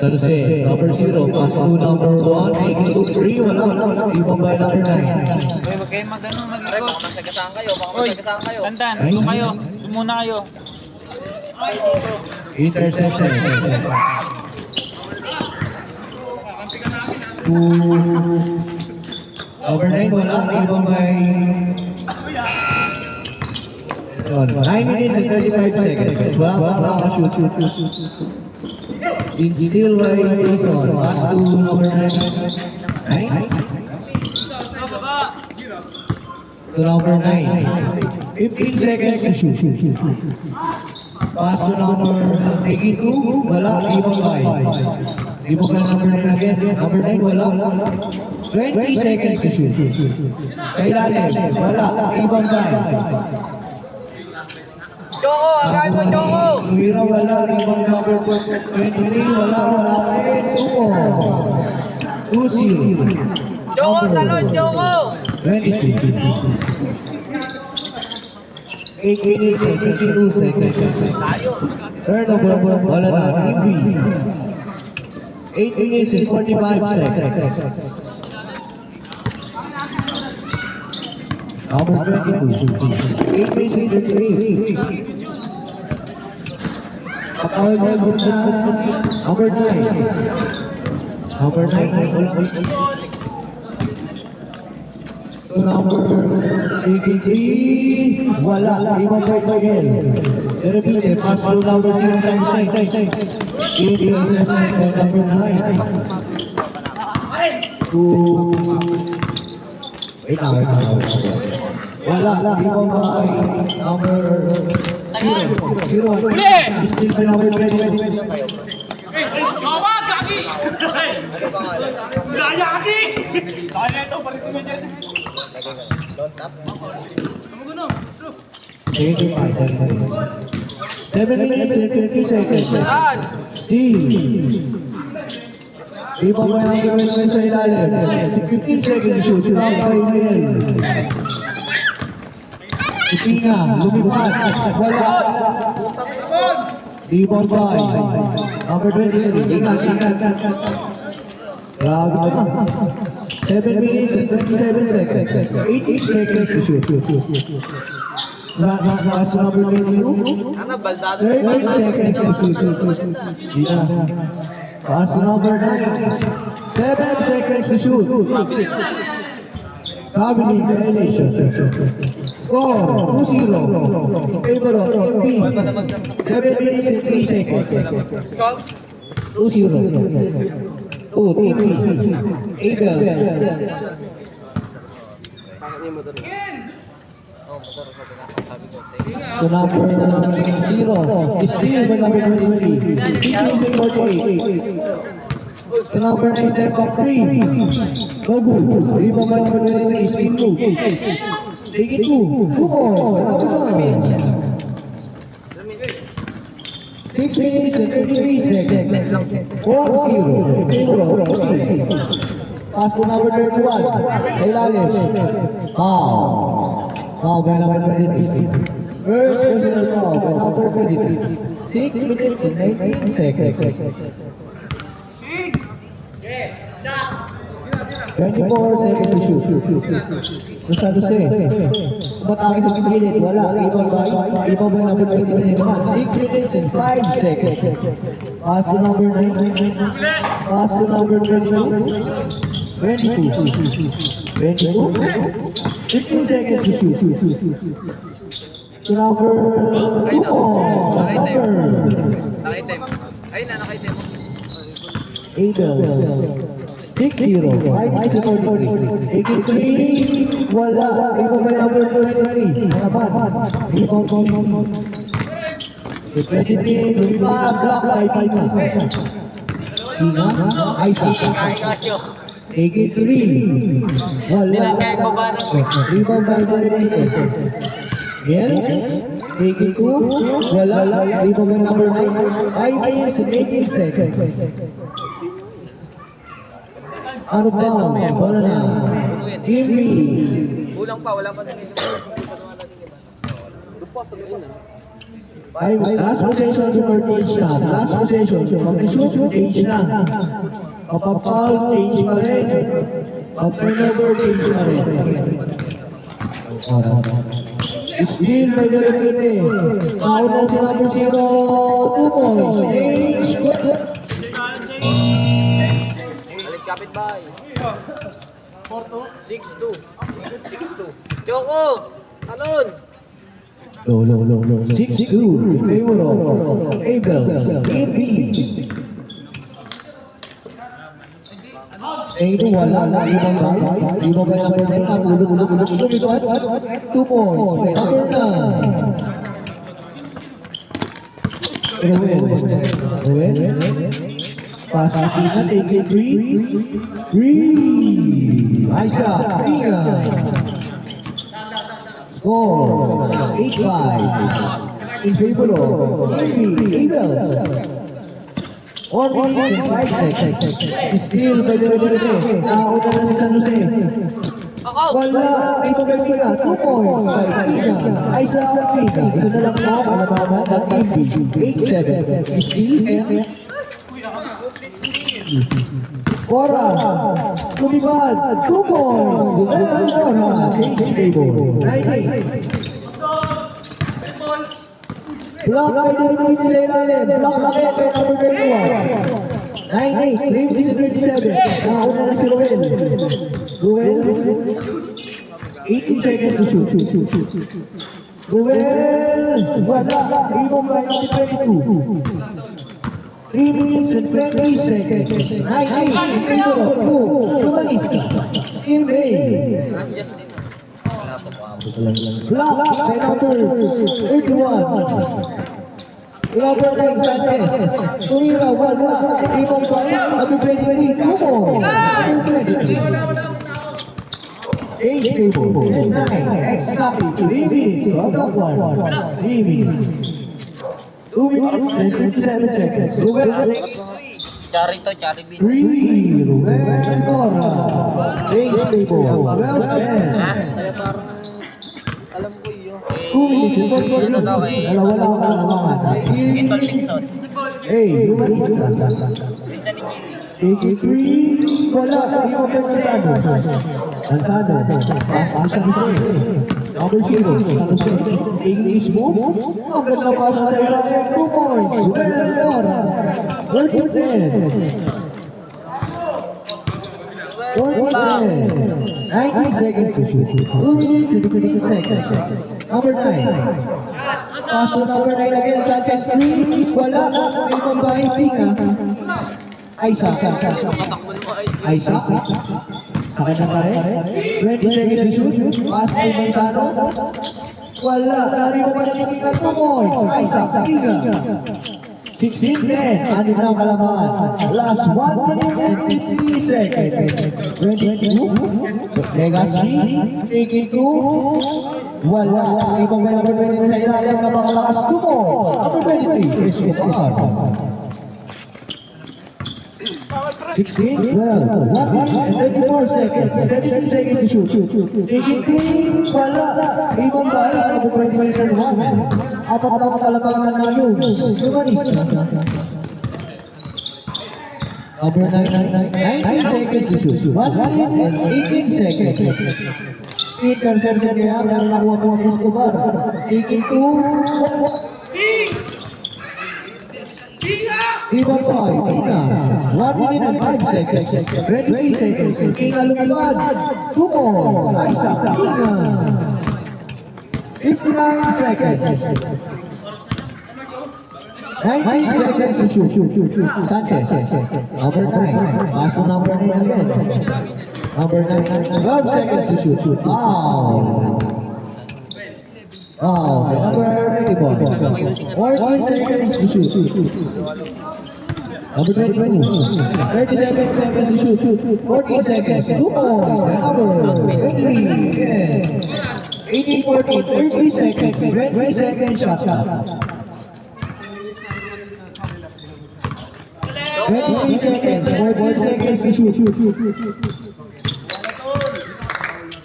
Jose, number 0, pass to number 1, taking to 3, wala. Ibang by number 9. Uy, wag kayong mag-ano, maglikod. Baka masagasaan kayo, baka masagasaan kayo. Tantan, doon kayo. Doon muna kayo. Interception. To number 9, wala. Ibang by 9 minutes and 35 seconds. Wala ka shoot. Still by Jason. Pass to number 9. To number 9. 15 seconds to shoot. Pass to number 82. Wala. Ibang by. Ibang by number 9 again. Number 9 wala. 20 seconds to shoot. Kailalim. Wala. Ibang by. Choco, agay mo, Choco! Luira wala, ibang number 23, wala pa rin, 2-0. Choco, talon, Choco! 22. 8 minutes and 52 seconds. Turnover, wala na, TV. 8 minutes and 45 seconds. Number 22. 8 minutes and 38. Patawag niya guna. Number 9. Number 9. Number 83. Wala. Ibang by again. Repeat. Pass to number 0 sa side. 87 by number 9. Wait lang. Wala. Ibang by number 0. Still by number 20. Kawa, gagi! Gaya kasi! Kaya ito, paris mo, Jesse. Don't tap. 7 minutes and 50 seconds. Steve. Ibang by number 20 sa ilalim. 15 seconds shoot. Top by Miguel. Itinga, lumipad, wala. Ibang by number 23. Ingat. Grabe ka. 7 minutes and 27 seconds. 18 seconds to shoot. Pass number 22. 13 seconds to shoot. Pass number 9. 7 seconds to shoot. Traveling violation. Score 2-0. Favor of MB. 7 minutes and 3 seconds. 2-0. Oh, TP. Eagles. To number 0. Still by number 23. 6 minutes and 48. To number 9, step up 3. Gogu. Rebound by number 23. Spin 2. Take it 2. 2 balls. 6 minutes and 33 seconds. 4-0. Pass to number 31. Kailalim. Foul by number 23. First personal foul by number 23. 6 minutes and 19 seconds. 24 seconds to shoot. Basta Jose. Umatake sa pipilit. Wala. Ibang by number 23 naman. 6 minutes and 5 seconds. Pass to number 9. Pass to number 22. 22. 15 seconds to shoot. To number 2 balls. Nakaitem. Eagles. 6-0. 5 minutes and 43. 83. Wala. Ibang by number 23. Naman. Ibang by 23. Lumipad. Block by Pina. Pina. Isaac. 83. Wala. Ibang by 23. Yan. 82. Wala. Ibang by number 9. 5 minutes and 18 seconds. Out of bounds, bola na. Kimby. Kulang pa, wala pa din. Last possession to change na. Last possession. Pag shoot, change na. Kapag foul, change pa rin. Pag turnover, change pa rin. Still may dalawin eh. Mauna si number 0, 2 points. Change. Balik kapit bahay. 6-2. 6-2. Choco! Talon! Low. 6-2. In favor of Abels. AB. Wala. Ibang ba yung number 9? Ulog. Lumipad. 2 points. May number 9. Ruel. Pass to Pina. Take it 3. Aisa. Pina. Score 8-5 in favor of Abels. 1 minute and 5 seconds. Still by the Rebelde. Nauna na si San Jose. Wala. Ito kay Pina. 2 points by Pina. Aisa Pina. Isa na lang po. Alabama ng AB. 8-7. Still and Cora. Lumipad. 2 points. Well, Cora. Change table. 9-8. Block by the Rebelde sa ilalim. Block bakit by number 21. 9-8. 3-27. Nakauna na si Ruel. 18 seconds to shoot. Ruel. Wala. Ibong by number 22. 3 minutes and 20 seconds. 9-8 in favor of 2. Humanista. In May. Block by number 31. Number 9 Sanchez. Tumira wala. Ibang by number 23. Kumo. Number 23. Age table. 9. Exactly. 3 minutes. Out of 1. 3 minutes. 2 minutes and 37 seconds. Ruel. Charito, Charibin. 3. Ruel Cora. Age table. 12-10. Alam ko yun. 2 minutes and 44 seconds. Dalawa lang ang kalamangan. Ito, Sixon. Hey, Humanista. Minsan ni Jimmy. 83. Wala. Di mo pa Manzano. Pass to San Jose. Number 0. San Jose. Taking his move. Ang ganda pa sa ilalim. 2 points. Well, Cora. 14-10. 19 seconds to shoot. 2 minutes and 15 seconds. Number 9. Pass to number 9 again. Sanchez 3. Wala. Ibang bahay Pina. Aisa. Aisa. Sa kanyang kare. 20 seconds to shoot. Pass to Manzano. Wala. Narito pa na Pina. 2 points. Aisa. Pina. 16-10. Ano na ang kalamangan? Last 1 minute and 50 seconds. 22. Legacy. Taking 2. Wala. Ibang may number 20 sa ilalim na makalakas 2 points. Number 23. Escobar. 16, 12, 1 minute and 34 seconds. 17 seconds to shoot. Taking 3. Wala. Ibang bahay. Number 20 1. Apat lang ang kalamangan ng Hughes. Humanista. Number 19 seconds to shoot. 1 minute and 18 seconds. Interception niya. Meron nakuha po ang Escobar. Taking 2. Ibang bahay. Pina. 1 minute and 5 seconds. 23 seconds. Pina lumipad. 2 points. Aisa. Pina. 59 seconds. 19 seconds to shoot. Sanchez. Number 9. Pass to number 9 again. Number 9. 12 seconds to shoot. Wow. Wow. Number 31. 14 seconds to shoot. Number 22. 37 seconds to shoot. 14 seconds. 2 points. Number 23. Again. 18-14, 30 seconds, 20 seconds shot clock. 23 seconds, 14 seconds to shoot.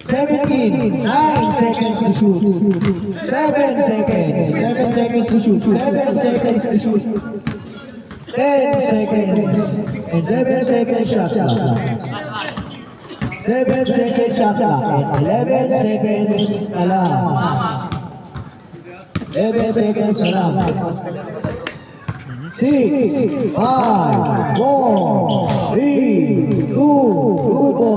17, 9 seconds to shoot. 7 seconds. 7 seconds to shoot. 7 seconds to shoot. 10 seconds. And 7 seconds shot clock. 7 seconds shot clock. And 11 seconds na lang. 11 seconds na lang. 6, 5, 4, 3, 2, 2 ball.